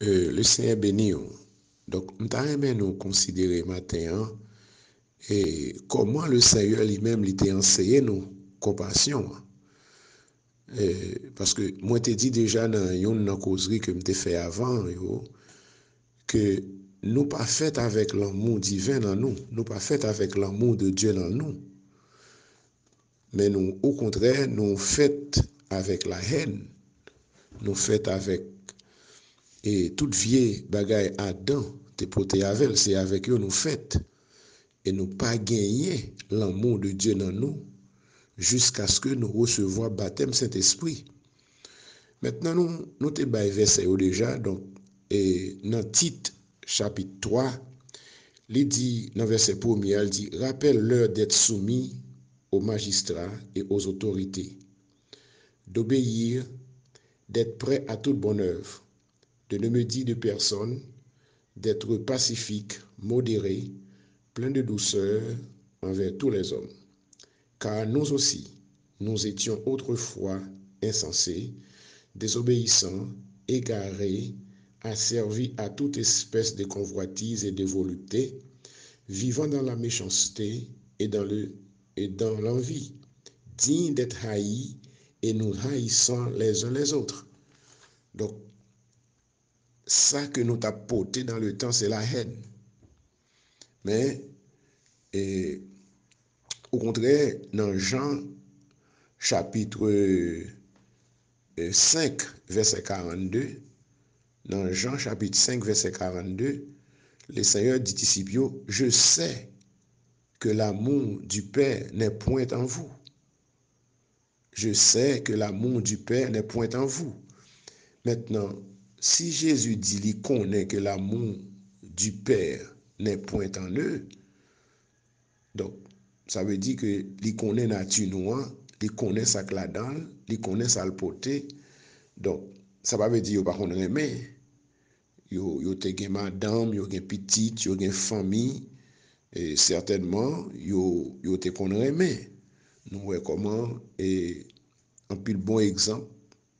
Le Seigneur béni. Donc, nous avons nous considérer matin et comment le Seigneur lui-même lui enseigné nous compassion. Parce que moi t'ai dit déjà dans une causerie que m'ai fait avant que nous pas fait avec l'amour divin dans nous, nous pas fait avec l'amour de Dieu dans nous, mais nous au contraire nous fait avec la haine, nous fait avec et toute vieille bagaille Adam te poté avec, c'est avec eux nous fait et nous pas gagner l'amour de Dieu dans nous jusqu'à ce que nous recevions baptême Saint-Esprit. Maintenant, nous te bail verset déjà, donc, et dans Tite, chapitre 3, il dit, dans verset 1er, il dit, rappelle-leur d'être soumis aux magistrats et aux autorités, d'obéir, d'être prêt à toute bonne œuvre, de ne me dire de personne, d'être pacifique, modéré, plein de douceur envers tous les hommes. Car nous aussi, nous étions autrefois insensés, désobéissants, égarés, asservis à toute espèce de convoitise et de volupté, vivant dans la méchanceté et dans l'envie, dignes d'être haïs et nous haïssant les uns les autres. Donc, ça que nous t'avons porté dans le temps, c'est la haine. Mais, au contraire, dans Jean chapitre 5, verset 42, dans Jean chapitre 5, verset 42, le Seigneur dit ici, je sais que l'amour du Père n'est point en vous. Je sais que l'amour du Père n'est point en vous. Maintenant, si Jésus dit qu'il connaît que l'amour du Père n'est point en eux, donc ça veut dire que il connaît nature noire, il connaît ça que la dalle, il connaît ça le poté. Donc ça veut dire par contre aimer. Yo te gen madame, yo gen petite, yo gen famille, et certainement yo te kon aimer. Nous voyons comment et un pile bon exemple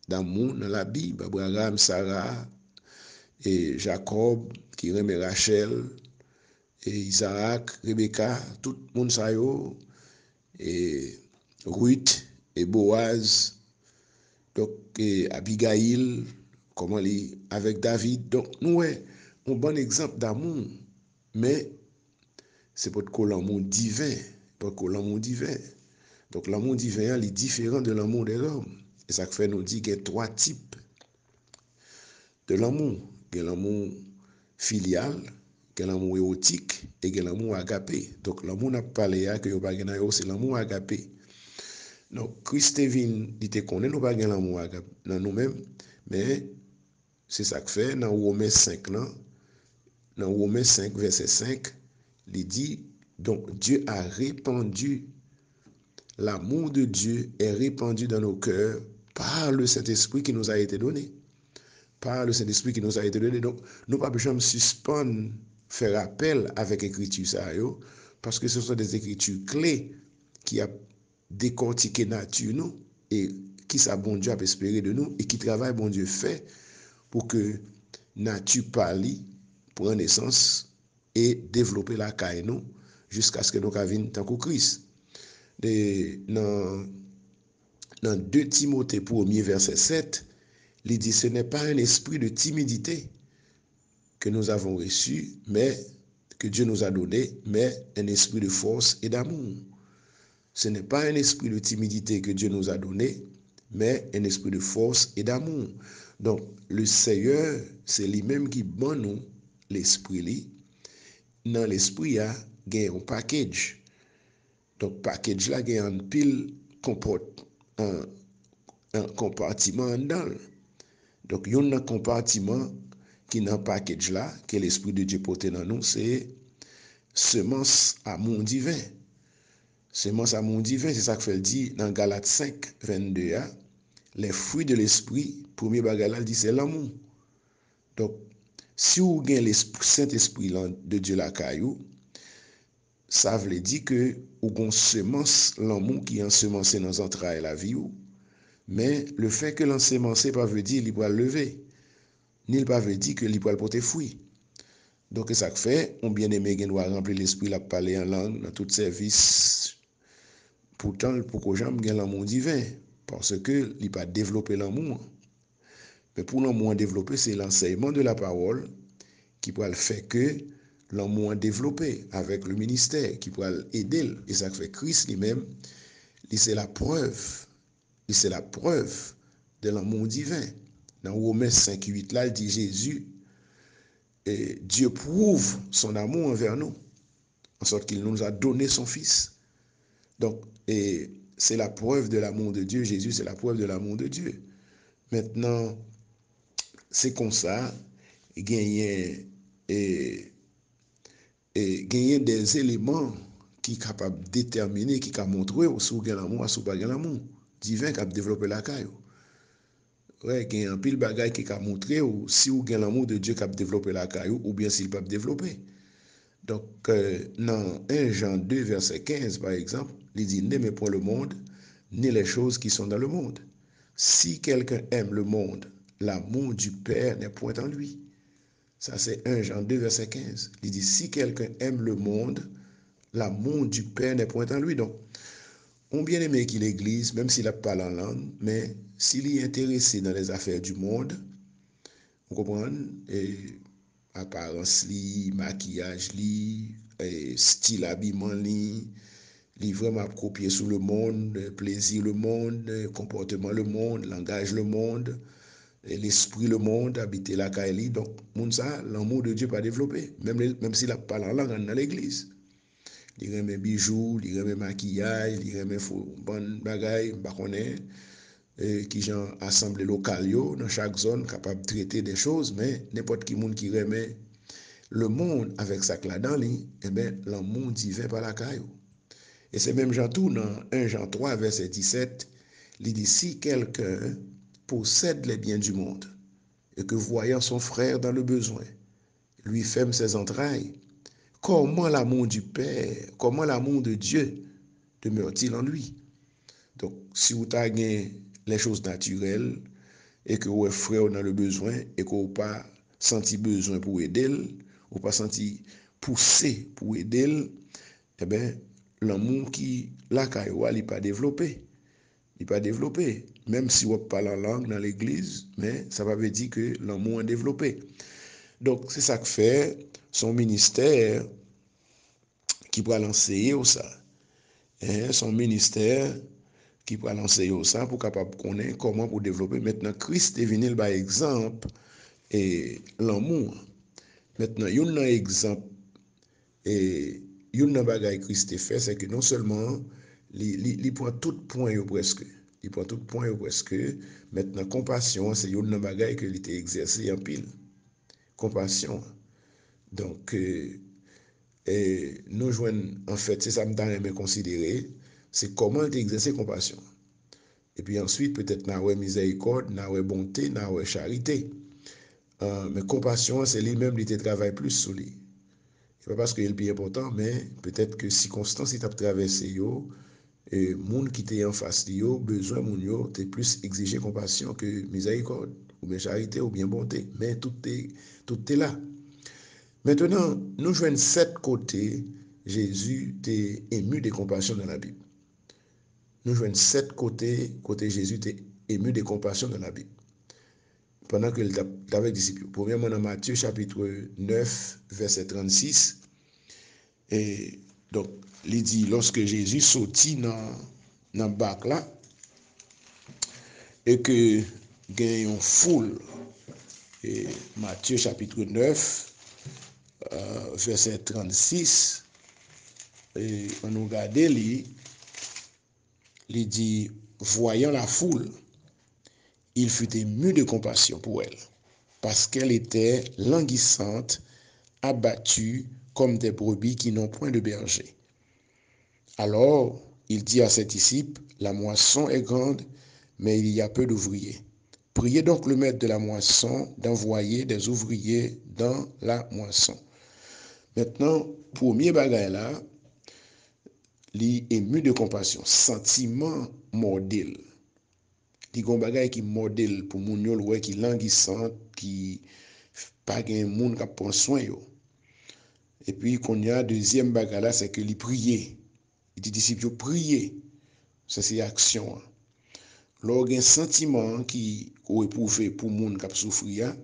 d'amour dans la Bible, Abraham, Sarah et Jacob qui aime Rachel et Isaac, Rebecca, tout le monde ça yo et Ruth et Boaz, donc et Abigail, comment les avec David. Donc nous ouais un bon exemple d'amour, mais c'est pas que l'amour divin, pas que l'amour divin. Donc l'amour divin est différent de l'amour des hommes. Et ça fait nous dire qu'il y a trois types de l'amour. Il y a l'amour filial, il y a l'amour érotique et il y a l'amour agapé. Donc l'amour n'a pas parlé que yo pas c'est l'amour agapé. Donc Christ vient dit te connaît nous pas l'amour agapé dans nous-mêmes, mais c'est ça que fait dans Romains 5 là, dans Romains 5 verset 5, il dit donc Dieu a répandu l'amour de Dieu est répandu dans nos cœurs par le Saint-Esprit qui nous a été donné. Par le Saint-Esprit qui nous a été donné. Donc, nous ne pouvons pas suspendre, faire appel avec l'écriture, ça, parce que ce sont des écritures clés qui a décortiqué nature nous et qui ça bon Dieu a espéré de nous et qui travaille bon Dieu fait pour que nature parle, prenne naissance et développer la caille nous jusqu'à ce que nous viennent tant qu'au Christ. Dans 2 Timothée 1er verset 7, il dit ce n'est pas un esprit de timidité que nous avons reçu, mais que Dieu nous a donné, mais un esprit de force et d'amour. Ce n'est pas un esprit de timidité que Dieu nous a donné, mais un esprit de force et d'amour. Donc, le Seigneur, c'est lui-même qui donne nous l'esprit. Dans l'esprit, il y a un package. Donc, package là, il y a un pile un compartiment dedans. Donc, il y a un compartiment qui dans le package là, que l'Esprit de Dieu porte dans nous, c'est semence amour divin. Semence amour divin, c'est ça que fait dit dans Galates 5, 22, les fruits de l'Esprit, premier bagage là, dit c'est l'amour. Donc, si vous avez l'Esprit Saint-Esprit de Dieu la caillou, ça veut dire que vous avez semence l'amour qui est ensemencé dans les entrailles la vie. Mais le fait que l'ensemencé pas veut dire qu'il va lever. ni il pas veut dire que il peut porter fruit. Donc ça fait, on bien aimé qui doit remplir l'esprit la parler en langue dans tout service. Pourtant pour que j'aime bien l'amour divin parce que il pas développer l'amour. Mais pour l'amour développer, c'est l'enseignement de la parole qui pourra le faire que l'amour développé avec le ministère qui pourra aider. Et ça fait Christ lui-même, c'est la preuve. C'est la preuve de l'amour divin. Dans Romains 5:8 là, il dit Jésus, et Dieu prouve son amour envers nous, en sorte qu'il nous a donné son Fils. Donc, et c'est la preuve de l'amour de Dieu. Jésus, c'est la preuve de l'amour de Dieu. Maintenant, c'est comme ça, gagner et gagner des éléments qui sont capables de déterminer, qui sont montrer si vous avez l'amour, si vous n'avez pas l'amour divin qui a développé la caille. Ouais, il y a un pile bagaille qui a montré si vous avez l'amour de Dieu qui a développé la caille ou bien s'il peut développer. Donc, dans 1 Jean 2, verset 15, par exemple, il dit, n'aimez point le monde, ni les choses qui sont dans le monde. Si quelqu'un aime le monde, l'amour du Père n'est point en lui. Ça, c'est 1 Jean 2, verset 15. Il dit, si quelqu'un aime le monde, l'amour du Père n'est point en lui. Donc, on bien aimé qu'il l'Église, même s'il n'a pas la langue, mais s'il est intéressé dans les affaires du monde, vous comprenez, et apparence li, maquillage li, style habillement li, vraiment copier sur le monde, plaisir le monde, comportement le monde, langage le monde, l'esprit le monde, habiter la caille. Donc, moun ça, l'amour de Dieu pas développé, même s'il a pas la langue dans l'église. Il remet bijoux, il remet maquillage, il remet bonne bagaille, bah connaît qui gens assemblé local yo dans chaque zone capable de traiter des choses, mais n'importe qui monde qui remet le monde avec ça là dans lui, eh ben l'amour divin par la caillou. Et c'est même Jean tout dans 1 Jean 3 verset 17, il dit si quelqu'un possède les biens du monde et que voyant son frère dans le besoin, lui ferme ses entrailles, comment l'amour du Père, comment l'amour de Dieu demeure-t-il en lui? Donc, si vous avez les choses naturelles et que vous êtes frère dans le besoin et que vous n'avez pas senti besoin pour aider, ou pas senti pousser pour aider, eh bien, l'amour qui, la caïwa, il n'est pas développé. Il n'est pas développé. Même si vous parlez en langue dans l'église, mais ça veut dire que l'amour est développé. Donc, c'est ça que fait son ministère qui pourra l'enseigner au ça. Son ministère qui pourra l'enseigner ça pour capable connaître comment pour développer. Maintenant, Christ est venu par exemple et l'amour. Maintenant, il y a un exemple et il y a un bagage Christ fait, c'est que non seulement il prend tout point presque. Il prend tout point presque. Maintenant, compassion, c'est un bagage que il était exercé en pile. Compassion. Donc, nous joignons, en fait, c'est ça que je considérer, c'est comment exercer compassion. Et puis ensuite, peut-être, nous avons miséricorde, nous avons bonté, nous avons charité. Mais compassion, c'est lui-même qui travaille plus sur lui. Ce n'est pas parce qu'il est plus important, mais peut-être que circonstances qui t'a traversé, et monde qui t'est en face, besoin moun yo, t'es plus exigé compassion que miséricorde, ou bien charité, ou bien bonté. Mais tout est là. Maintenant, nous jouons 7 côtés, Jésus t'est ému de compassion dans la Bible. Nous jouons 7 côtés, côté Jésus t'est ému de compassion dans la Bible. Pendant que il avait disciple. Premièrement, dans Matthieu chapitre 9, verset 36. Et donc, il dit, lorsque Jésus sortit dans le bac là, et que il y a une foule, et Matthieu chapitre 9, verset 36, et on nous regarde, il dit, voyant la foule, il fut ému de compassion pour elle, parce qu'elle était languissante, abattue comme des brebis qui n'ont point de berger. Alors, il dit à ses disciples, la moisson est grande, mais il y a peu d'ouvriers. Priez donc le maître de la moisson d'envoyer des ouvriers dans la moisson. Maintenant, premier bagage là, il est ému de compassion, sentiment modèle. li gon bagay qui modèle pour moun yo ouais qui languissante, qui pas gen moun qui prend soin yo. Et puis qu'on y a deuxième bagay là c'est que li prier. Il dit disciples prier. Ça c'est action. Lors gen sentiment qui ou éprouvé pour moun qui souffrir,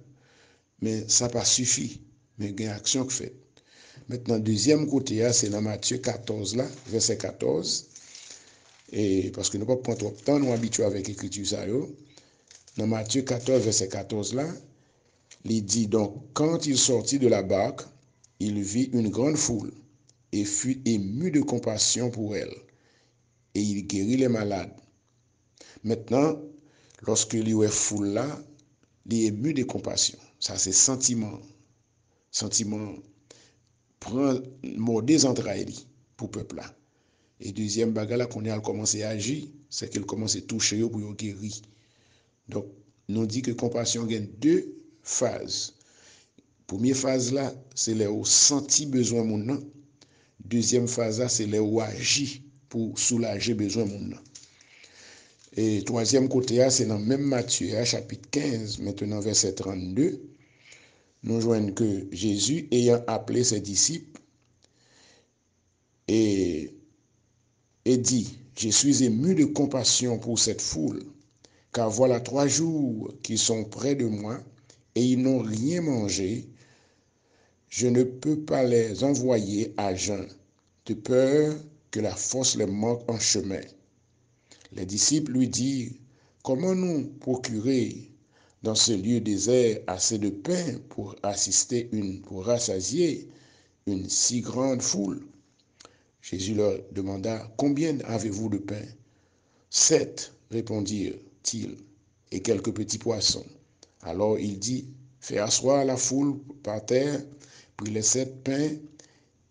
mais ça pas suffit, mais gen action que fait. Maintenant deuxième côté c'est dans Matthieu 14 là, verset 14. Et parce que nous ne pouvons pas prendre trop de temps, nous sommes habitués avec l'écriture ça. Dans Matthieu 14, verset 14 là, il dit donc, quand il sortit de la barque, il vit une grande foule et fut ému de compassion pour elle. Et il guérit les malades. Maintenant, lorsque il y a foule là, il est ému de compassion. Ça c'est sentiment. Sentiment prend mort des entrailles pour le peuple là. Et deuxième bagage là qu'on a commencé à agir, c'est qu'il commence à toucher pour guérir. Donc, nous dit que compassion gagne deux phases. Première phase là, c'est là où senti besoin mon nan. Deuxième phase là, c'est là où agit pour soulager besoin mon nan. Et troisième côté là, c'est dans même Matthieu, chapitre 15, maintenant verset 32. Nous joignons que Jésus, ayant appelé ses disciples, et dit, je suis ému de compassion pour cette foule, car voilà 3 jours qu'ils sont près de moi et ils n'ont rien mangé. Je ne peux pas les envoyer à jeun, de peur que la force les manque en chemin. Les disciples lui dirent, comment nous procurer dans ce lieu désert assez de pain pour rassasier une si grande foule? Jésus leur demanda, combien avez-vous de pain? 7, répondirent-ils, et quelques petits poissons. Alors il dit, fais asseoir la foule par terre, prit les 7 pains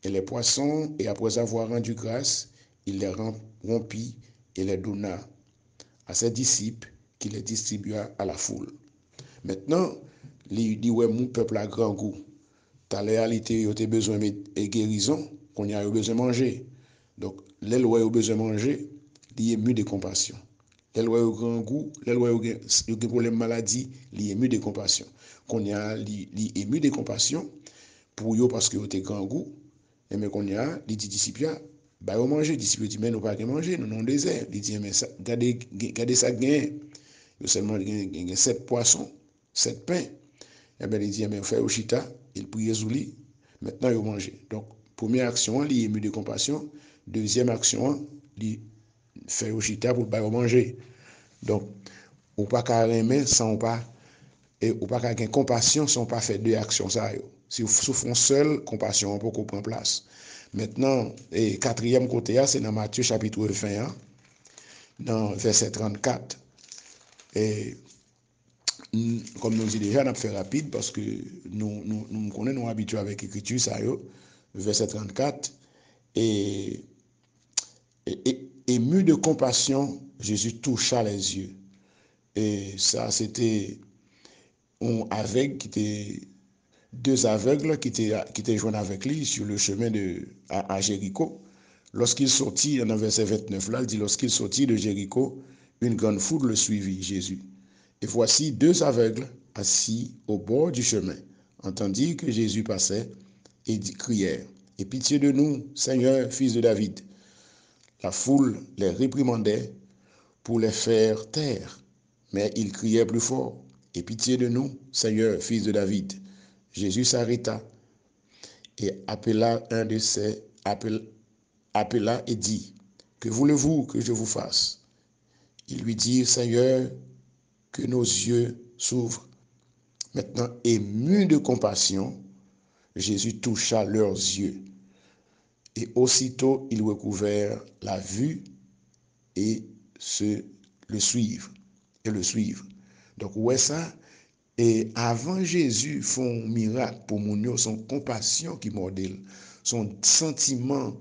et les poissons, et après avoir rendu grâce, il les rompit et les donna à ses disciples, qui les distribua à la foule. Maintenant, il dit, ouais, mon peuple a grand goût. Ta réalité, il a besoin de guérison, qu'on y a besoin de manger. Donc, les lois ont besoin de manger, il est ému de compassion. Les lois ont grand goût, les lois ont des problèmes de maladie, il est ému de compassion. Qu'on y a, il ému de compassion pour eux parce qu'ils ont grand goût. Et mais qu'on y a, il dit disciples, bah on manger, disciples dit mais nous pas manger, nous non désert. Il dit mais ça, regardez ça gain. Il seulement 7 poissons, 7 pains. Et bien il dit mais fait au chita, il prie Zouli, maintenant il manger. Donc première action, il est ému de compassion. Deuxième action, il fait au chita pour pas manger. Donc ou pas carrément sans pas et ou pas qu'à compassion sans pas faire deux actions ça. Si vous souffrez seul, compassion peut prendre place. Maintenant, et quatrième côté, c'est dans Matthieu chapitre 21, dans verset 34. Et comme nous dit déjà, on a fait rapide parce que nous connaissons, nous habitués avec l'écriture, ça, verset 34. Et ému de compassion, Jésus toucha les yeux. Et ça, c'était un aveugle qui était, 2 aveugles qui étaient joints avec lui sur le chemin à Jéricho. Lorsqu'il sortit, dans verset 29 là, il dit, lorsqu'il sortit de Jéricho, une grande foule le suivit, Jésus. Et voici 2 aveugles assis au bord du chemin, entendit que Jésus passait et crièrent, aie pitié de nous, Seigneur, fils de David. La foule les réprimandait pour les faire taire, mais ils criaient plus fort, aie pitié de nous, Seigneur, fils de David. Jésus s'arrêta et appela un de ses, appela et dit, que voulez-vous que je vous fasse? Ils lui dirent, Seigneur, que nos yeux s'ouvrent. Maintenant, ému de compassion, Jésus toucha leurs yeux. Et aussitôt, ils recouvrèrent la vue et le suivent. Donc, ouais ça. Et avant Jésus font miracle pour mon son compassion qui modèle, son sentiment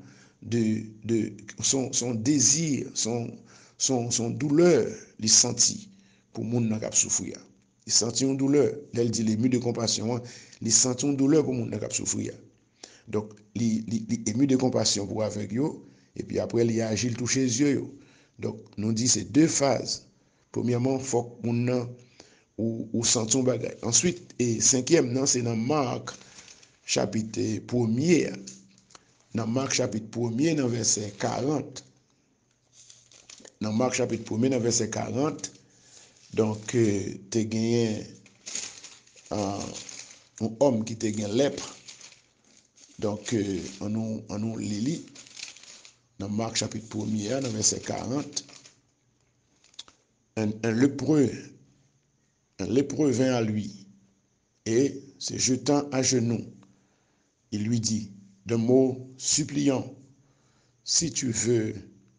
son désir, son douleur, il sentit pour mon n'a pas souffrir. Il sentit une douleur. Elle dit les ému de compassion, il sentit une douleur pour mon n'a pas souffrir. Donc, il ému de compassion pour avec eux, et puis après il agit, il touche les yeux. Donc, nous dit c'est 2 phases. Premièrement, il faut que moun ou sent son bagay. Ensuite, et cinquième, non, c'est dans Marc, chapitre 1er. Dans Marc, chapitre 1er, dans verset 40. Dans Marc, chapitre 1er, dans verset 40, donc, tu as gagné un homme qui te gagné lèpre. Donc, on nous lit dans Marc, chapitre 1er, dans verset 40. Un lépreux vint à lui et, se jetant à genoux, il lui dit d'un mot suppliant, si tu veux,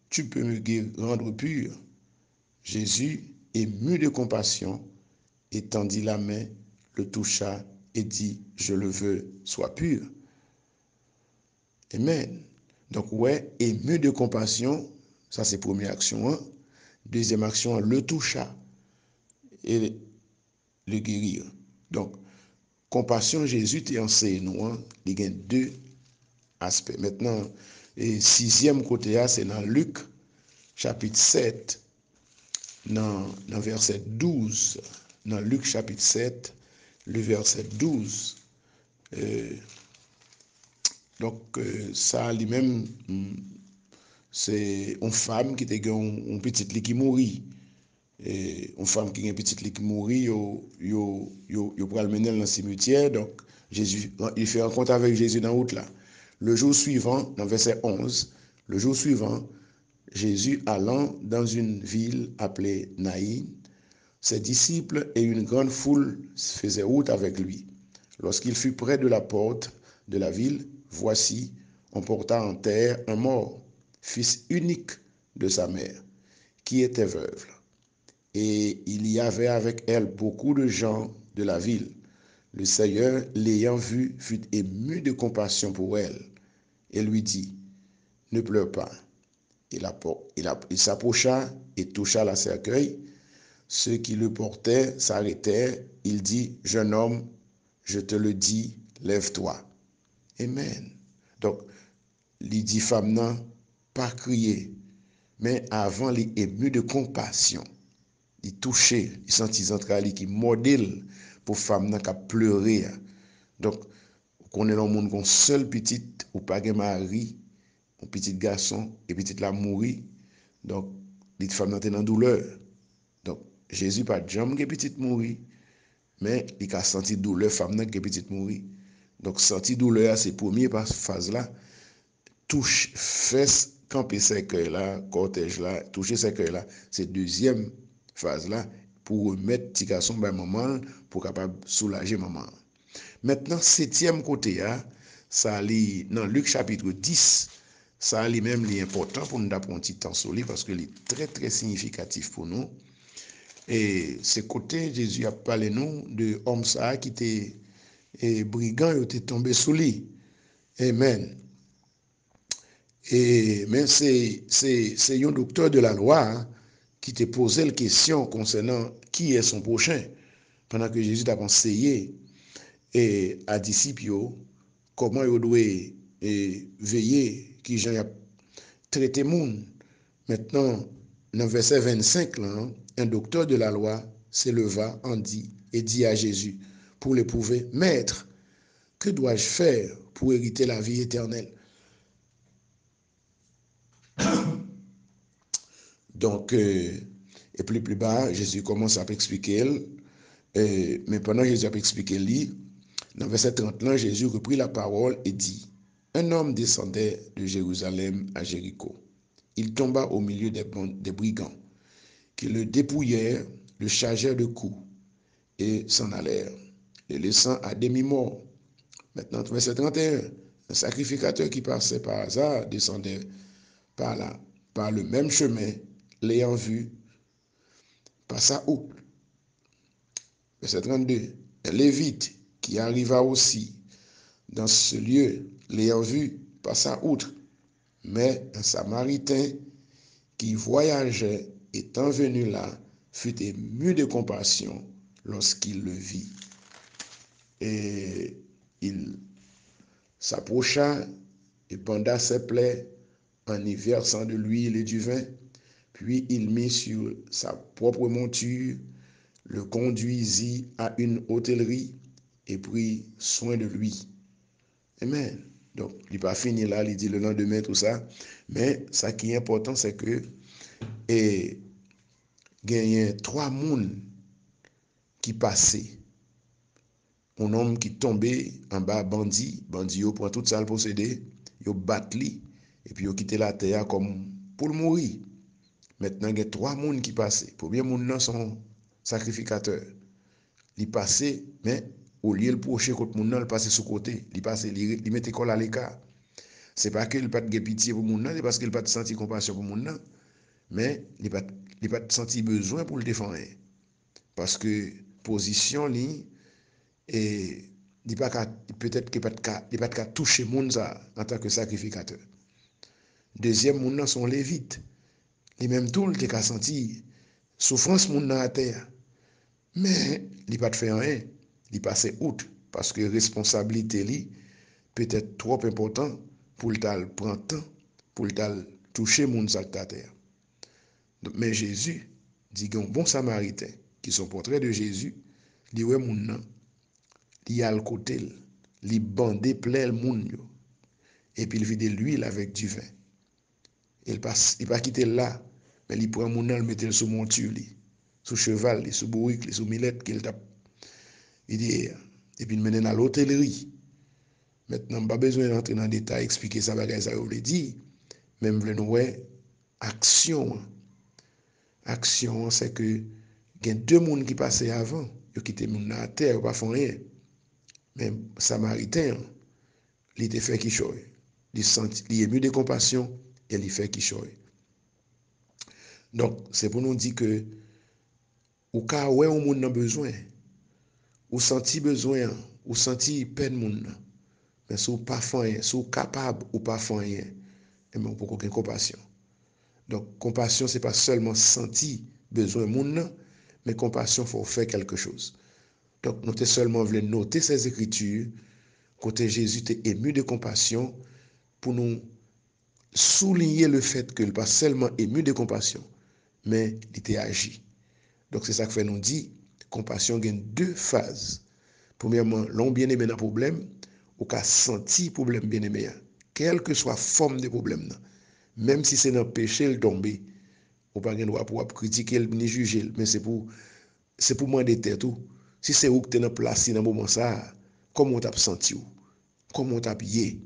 tu peux me rendre pur. Jésus, ému de compassion, étendit la main, le toucha et dit, je le veux, sois pur. Amen. Donc, ouais, ému de compassion, ça c'est première action. Hein? Deuxième action, le toucha et le guérir. Donc, compassion, Jésus t'a enseigné nous, hein? Il y a deux aspects. Maintenant, et sixième côté, c'est dans Luc, chapitre 7, dans verset 12. Dans Luc, chapitre 7, le verset 12. Donc, ça, lui-même, c'est une femme qui était une petite qui mourit. Une femme qui a une petite qui mourit, il peut le mener dans le cimetière. Donc, Jésus, il fait rencontre avec Jésus dans la route là. Le jour suivant, dans verset 11, le jour suivant, Jésus allant dans une ville appelée Naïn, ses disciples et une grande foule faisaient route avec lui. Lorsqu'il fut près de la porte de la ville, voici, on porta en terre un mort, fils unique de sa mère, qui était veuve. Et il y avait avec elle beaucoup de gens de la ville. Le Seigneur, l'ayant vue, fut ému de compassion pour elle et lui dit, ne pleure pas. Il s'approcha et toucha la cercueil. Ceux qui le portaient s'arrêtèrent. Il dit, jeune homme, je te le dis, lève-toi. Amen. Donc, il dit, femme, non, pas crier, mais avant, il est ému de compassion. Il touché, il sentit entrailles qui modèle pour femme qui a pleuré. Donc, on est dans le monde qu'on seul petite ou pas de mari, un petit garçon et petite la mourir. Donc, les femmes sont dans douleur. Donc, Jésus pas de jambe qui petite mourir, mais il a senti douleur femme qui petite mourir. Donc, senti douleur, c'est première phase là. Touche, fesse, camper cercueil là, cortège là, toucher cercueil là, c'est deuxième phase là pour remettre petit garçon ben maman pour capable soulager maman. Maintenant septième côté ça lit dans Luc chapitre 10, ça lit même important pour nous d'apprendre un petit temps sur lui parce que il est très très significatif pour nous. Et ce côté Jésus a parlé nous de homme ça qui était brigand, il était tombé sous lui. Amen. Mais c'est un docteur de la loi qui te posait la question concernant qui est son prochain. Pendant que Jésus t'a conseillé et à disciples comment il doit veiller, qui j'en a traité monde. Maintenant, dans le verset 25, là, un docteur de la loi s'éleva et dit à Jésus pour l'éprouver, Maître, que dois-je faire pour hériter la vie éternelle? Donc, et plus bas, Jésus commence à expliquer, mais pendant que Jésus a expliqué, dans verset 30, là, Jésus reprit la parole et dit, un homme descendait de Jérusalem à Jéricho. Il tomba au milieu des brigands, qui le dépouillèrent, le chargèrent de coups et s'en allèrent, le laissant à demi-mort. Maintenant, verset 31, un sacrificateur qui passait par hasard descendait par le même chemin, l'ayant vu, passa outre. Verset 32. Un lévite qui arriva aussi dans ce lieu, l'ayant vu, passa outre. Mais un samaritain qui voyageait, étant venu là, fut ému de compassion lorsqu'il le vit. Et il s'approcha et banda ses plaies en y versant de l'huile et du vin. Puis il mit sur sa propre monture, le conduisit à une hôtellerie et prit soin de lui. Amen. Donc, il n'est pas fini là, il dit le lendemain, tout ça. Mais ça qui est important, c'est que il y a 3 personnes qui passaient. Un homme qui tombait en bas, bandit prend tout ça le possédé, il bat lui, et puis il quitté la terre comme pour le mourir. Maintenant, il y a 3 personnes qui passaient. Premier monde sont sacrificateurs. Ils passaient, mais au lieu de procher contre le monde, il passait sur côté. Il passait, il mettait col à l'écart. Ce n'est pas qu'il n'a pas de pitié pour le monde, c'est parce qu'il n'a pas de senti compassion pour le monde, mais il n'a pas de senti besoin pour le défendre. Parce que position, et peut-être qu'il n'a pas de toucher le monde en tant que sacrificateur. Deuxième, monde sont lévites. Les mêmes tout, il a senti souffrance monde à terre. Mais il n'a pas de faire rien. Il passe outre parce que responsabilité li peut-être trop important pour le prendre temps pour le toucher monde à terre. Mais Jésus dit qu'un bon samaritain qui sont portraits de Jésus, il ouais moun nan, il a le côté, il bandé plein le monde et puis il vide l'huile avec du vin. Il pas quitter là, mais il prend moun nan, le mettre sur monture li, sur cheval, sur bourrique, sur millette qu'il tape. Il dit et puis il mène à l'hôtellerie. Maintenant, pas besoin d'entrer dans le détail, expliquer ça bagay ça veut dire, même vle nous ouais action. Action, c'est que il y a 2 personnes qui passaient avant, ils quitté moun à terre, ils pas font rien. Mais Samaritain, il était fait qui choy. Il est ému de compassion et il fait qui choy. Donc, c'est pour nous dire que au cas où on moun nan besoin, ou senti besoin, ou senti peine moun nan, mais si vous pas fait rien, si vous capable ou pas fait rien, et bien on peut aucune compassion. Donc, compassion, ce n'est pas seulement sentir besoin moun nan, mais compassion, il faut faire quelque chose. Donc, nous seulement voulu noter ces écritures, côté Jésus était ému de compassion, pour nous souligner le fait qu'il n'est pas seulement ému de compassion, mais il était agi. Donc, c'est ça que fait nous dire, compassion gagne 2 phases. Premièrement, l'on bien-aimé dans le problème, ou qu'à sentir problème bien-aimé, quelle que soit la forme de problème, même si c'est dans le péché, le tomber, ou pas de droit pour critiquer ni juger, mais c'est pour demander tout. Si c'est où que tu es dans place dans le moment ça, comment tu as senti, comment tu as pied,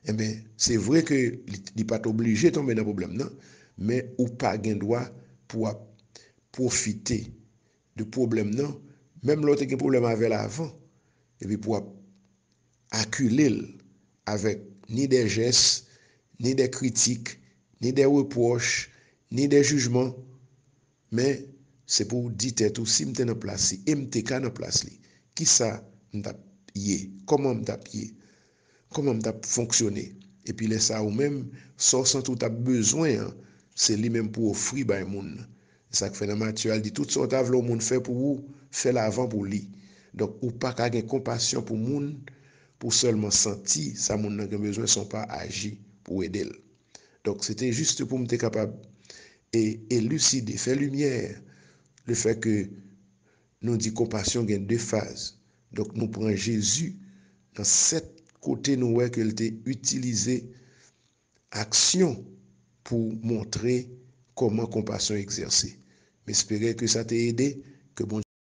eh bien, c'est vrai que tu n'es pas obligé de tomber dans le problème, non? Mais ou pas de droit pour profiter du problème, non? Même l'autre qui a un problème avec l'avant, et puis pour acculer avec ni des gestes, ni des critiques, ni des reproches, ni des jugements, mais c'est pour dire tout si m'te dans place, si m'te ka dans place li, qui ça m't'a pied, comment m't'a pied, comment m't'a fonctionné, et puis laisse ça ou même sans tout a besoin, c'est lui même pour offrir ba moun. Ça que fait dans Matthieu, elle dit tout ça t'a vle moun fait pour vous, fait l'avant pour lui. Donc ou pas ka gen compassion pour moun pour seulement sentir ça moun nan besoin sont pas agir pour aider. Donc c'était juste pour m'être capable et élucider, faire lumière le fait que nous dit compassion gagne 2 phases. Donc nous prenons Jésus dans 7 côtés nous voyons qu'il était utilisé action pour montrer comment compassion exercée. J'espère que ça t'a aidé, que bon